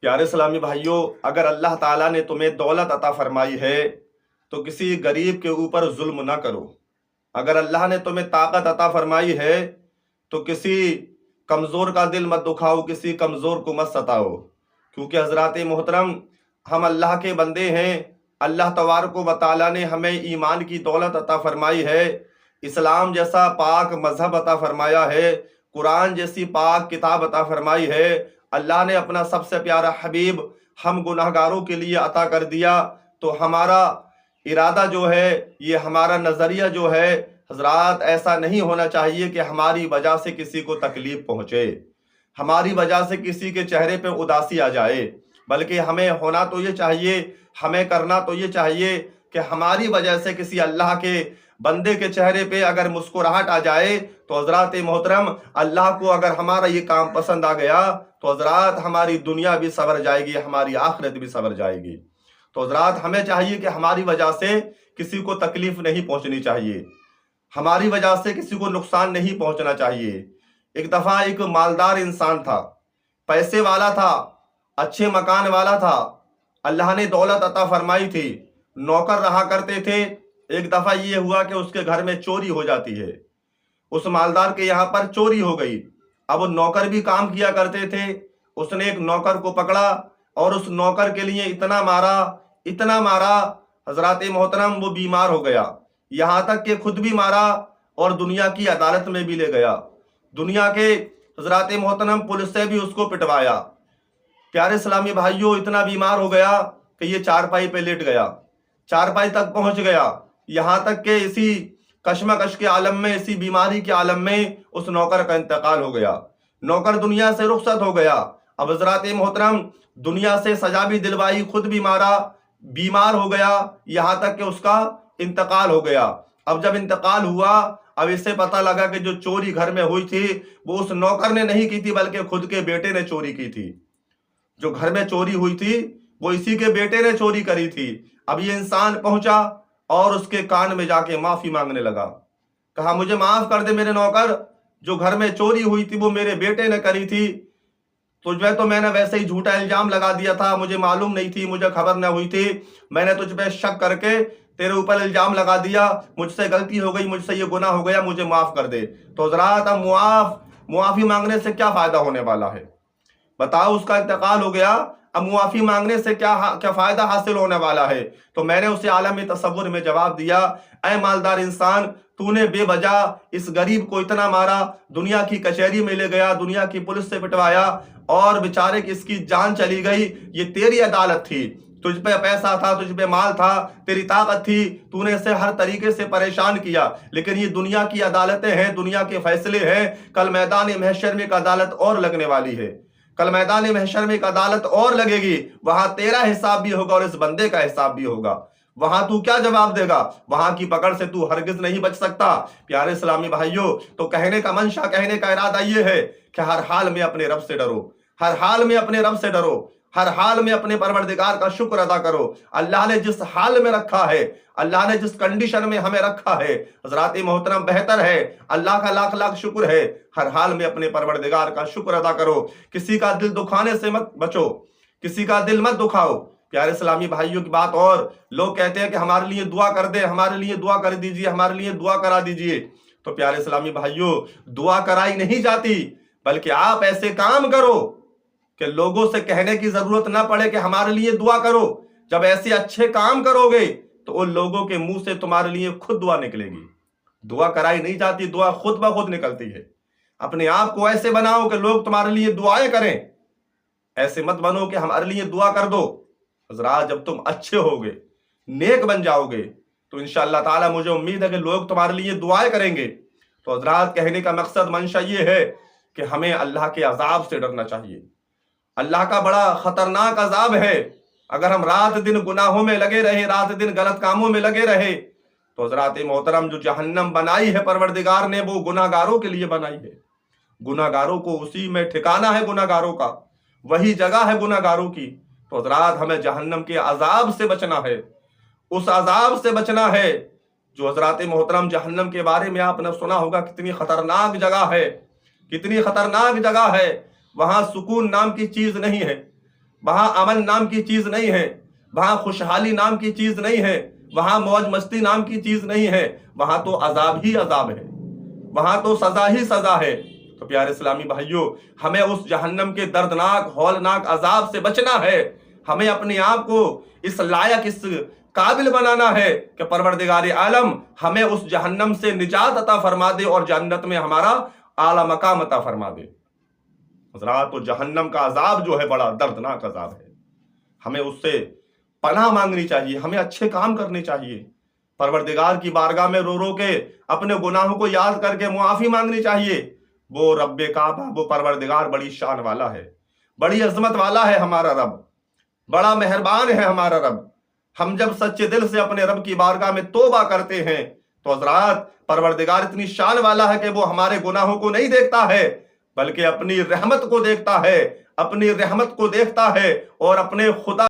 پیارے اسلامی بھائیوں، اگر اللہ تعالیٰ نے تمہیں دولت عطا فرمائی ہے تو کسی غریب کے اوپر ظلم نہ کرو۔ اگر اللہ نے تمہیں طاقت عطا فرمائی ہے تو کسی کمزور کا دل مت دکھاؤ، کسی کمزور کو مت ستاؤ، کیونکہ حضرات محترم ہم اللہ کے بندے ہیں۔ اللہ تبارک و تعالیٰ نے ہمیں ایمان کی دولت عطا فرمائی ہے، اسلام جیسا پاک مذہب عطا فرمایا ہے، قرآن جیسی پاک کتاب عطا فرمائی ہے۔ اللہ نے اپنا سب سے پیارا حبیب ہم گناہگاروں کے لیے عطا کر دیا، تو ہمارا ارادہ جو ہے، یہ ہمارا نظریہ جو ہے حضرات، ایسا نہیں ہونا چاہیے کہ ہماری وجہ سے کسی کو تکلیف پہنچے، ہماری وجہ سے کسی کے چہرے پہ اداسی آ جائے، بلکہ ہمیں ہونا تو یہ چاہیے، ہمیں کرنا تو یہ چاہیے کہ ہماری وجہ سے کسی اللہ کے بندے کے چہرے پہ اگر مسکراہٹ آ جائے تو حضرات محترم اللہ کو اگر ہمارا یہ کام پسند آ گیا تو حضرات ہماری دنیا بھی سنور جائے گی، ہماری آخرت بھی سنور جائے گی۔ تو حضرات ہمیں چاہیے کہ ہماری وجہ سے کسی کو تکلیف نہیں پہنچنی چاہیے، ہماری وجہ سے کسی کو نقصان نہیں پہنچنا چاہیے۔ ایک دفعہ ایک مالدار انسان تھا، پیسے والا تھا، اچھے مکان والا تھا، اللہ نے دولت عطا فرمائی تھی، نوکر رہا کرتے تھے۔ ایک دفعہ یہ ہوا کہ اس کے گھر میں چوری ہو جاتی ہے، اس مالدار کے یہاں پر چوری ہو گئی۔ اب وہ نوکر بھی کام کیا کرتے تھے، اس نے ایک نوکر کو پکڑا اور اس نوکر کے لیے اتنا مارا حضرات محترم وہ بیمار ہو گیا، یہاں تک کہ خود بھی مارا اور دنیا کی عدالت میں بھی لے گیا، دنیا کے حضرات محترم پولیس سے بھی اس کو پٹوایا۔ پیارے اسلامی بھائیوں، اتنا بیمار ہو گیا کہ یہ چارپائی پہ لیٹ گیا، چارپائی تک پہنچ گیا، یہاں تک کہ اسی کشمکش کے عالم میں، اسی بیماری کے عالم میں اس نوکر کا انتقال ہو گیا، نوکر دنیا سے رخصت ہو گیا۔ اب حضرات محترم دنیا سے سزا بھی دلوائی، خود بھی مارا، بیمار ہو گیا، یہاں تک کہ اس کا انتقال ہو گیا۔ اب جب انتقال ہوا، اب اس سے پتہ لگا کہ جو چوری گھر میں ہوئی تھی وہ اس نوکر نے نہیں کی تھی بلکہ خود کے بیٹے نے چوری کی تھی، جو گھر میں چوری ہوئی تھی وہ اسی کے بیٹے نے چوری کری تھی۔ اب یہ انسان پہنچا اور اس کے کان میں جا کے معافی مانگنے لگا، کہا مجھے معاف کر دے میرے نوکر، جو گھر میں چوری ہوئی تھی وہ میرے بیٹے نے کری تھی، تجھ پہ تو میں نے ویسے ہی جھوٹا الزام لگا دیا تھا، مجھے معلوم نہیں تھی، مجھے خبر نہ ہوئی تھی، میں نے تجھ پہ شک کر کے تیرے اوپر الزام لگا دیا، مجھ سے غلطی ہو گئی، مجھ سے یہ گناہ ہو گیا، مجھے معاف کر دے۔ تو حضرات اب معافی مانگنے سے کیا فائدہ ہونے والا ہے؟ بتاؤ، اس کا انتقال ہو گیا، اب معافی مانگنے سے کیا فائدہ حاصل ہونے والا ہے؟ تو میں نے اسے عالم تصور میں جواب دیا، اے مالدار انسان، تو نے بے وجہ اس غریب کو اتنا مارا، دنیا کی کچہری میں لے گیا، دنیا کی پولیس سے پٹوایا اور بیچارے کی اس کی جان چلی گئی، یہ تیری عدالت تھی، تجھ پہ پیسہ تھا، تجھ پہ مال تھا، تیری طاقت تھی، تو نے اسے ہر طریقے سے پریشان کیا، لیکن یہ دنیا کی عدالتیں ہیں، دنیا کے فیصلے ہیں، کل میدان محشر میں ایک عدالت اور لگنے والی ہے، کل میدان محشر میں ایک عدالت اور لگے گی، وہاں تیرا حساب بھی ہوگا اور اس بندے کا حساب بھی ہوگا، وہاں تو کیا جواب دے گا؟ وہاں کی پکڑ سے تو ہرگز نہیں بچ سکتا۔ پیارے اسلامی بھائیوں، تو کہنے کا منشا، کہنے کا ارادہ یہ ہے کہ ہر حال میں اپنے رب سے ڈرو، ہر حال میں اپنے رب سے ڈرو، ہر حال میں اپنے پروردگار کا شکر ادا کرو۔ اللہ نے جس حال میں رکھا ہے، اللہ نے جس کنڈیشن میں ہمیں رکھا ہے حضرات محترم، بہتر ہے، اللہ کا لاکھ لاکھ شکر ہے، ہر حال میں اپنے پروردگار کا شکر ادا کرو، کسی کا دل دکھانے سے مت بچو، کسی کا دل مت دکھاؤ۔ پیارے اسلامی بھائیوں کی بات اور، لوگ کہتے ہیں کہ ہمارے لیے دعا کر دیں، ہمارے لیے دعا کر دیجئے، ہمارے لیے دعا کرا دیجئے۔ تو پیارے اسلامی بھائیوں، دعا کرائی نہیں جاتی، بلکہ آپ ایسے کام کرو کہ لوگوں سے کہنے کی ضرورت نہ پڑے کہ ہمارے لیے دعا کرو۔ جب ایسے اچھے کام کرو گے تو ان لوگوں کے منہ سے تمہارے لیے خود دعا نکلے گی۔ دعا کرائی نہیں جاتی، دعا خود بخود نکلتی ہے۔ اپنے آپ کو ایسے بناؤ کہ لوگ تمہارے لیے دعائیں کریں، ایسے مت بنو کہ ہمارے لیے دعا کر دو۔ حضرات جب تم اچھے ہوگے، نیک بن جاؤ گے، تو انشاءاللہ تعالی مجھے امید ہے کہ لوگ تمہارے لیے دعائیں کریں گے۔ تو حضرات کہنے کا مقصد منشا یہ ہے کہ ہمیں اللہ کے عذاب سے ڈرنا چاہیے۔ اللہ کا بڑا خطرناک عذاب ہے، اگر ہم رات دن گناہوں میں لگے رہے، رات دن غلط کاموں میں لگے رہے، تو حضرات محترم جو جہنم بنائی ہے پروردگار نے، وہ گناہ گاروں کے لیے بنائی ہے۔ گناہ گاروں کو اسی میں ٹھکانہ ہے، گناہ گاروں کا وہی جگہ ہے گناہ گاروں کی۔ تو حضرات ہمیں جہنم کے عذاب سے بچنا ہے، اس عذاب سے بچنا ہے جو حضرات محترم جہنم کے بارے میں آپ نے سنا ہوگا، کتنی خطرناک جگہ ہے، کتنی خطرناک جگہ ہے، وہاں سکون نام کی چیز نہیں ہے، وہاں امن نام کی چیز نہیں ہے، وہاں خوشحالی نام کی چیز نہیں ہے، وہاں موج مستی نام کی چیز نہیں ہے، وہاں تو عذاب ہی عذاب ہے، وہاں تو سزا ہی سزا ہے۔ تو پیارے اسلامی بھائیوں، ہمیں اس جہنم کے دردناک ہولناک عذاب سے بچنا ہے، ہمیں اپنے آپ کو اس لائق اس قابل بنانا ہے کہ پروردگار عالم ہمیں اس جہنم سے نجات عطا فرما دے اور جنت میں ہمارا اعلیٰ مقام عطا فرما دے۔ حضرات، تو جہنم کا عذاب جو ہے بڑا دردناک عذاب ہے، ہمیں اس سے پناہ مانگنی چاہیے، ہمیں اچھے کام کرنے چاہیے، پروردگار کی بارگاہ میں رو رو کے اپنے گناہوں کو یاد کر کے معافی مانگنی چاہیے۔ وہ رب کعبہ، وہ پروردگار بڑی شان والا ہے، بڑی عظمت والا ہے ہمارا رب، بڑا مہربان ہے ہمارا رب۔ ہم جب سچے دل سے اپنے رب کی بارگاہ میں توبہ کرتے ہیں تو حضرات پروردگار اتنی شان والا ہے کہ وہ ہمارے گناہوں کو نہیں دیکھتا ہے بلکہ اپنی رحمت کو دیکھتا ہے، اپنی رحمت کو دیکھتا ہے اور اپنے خدا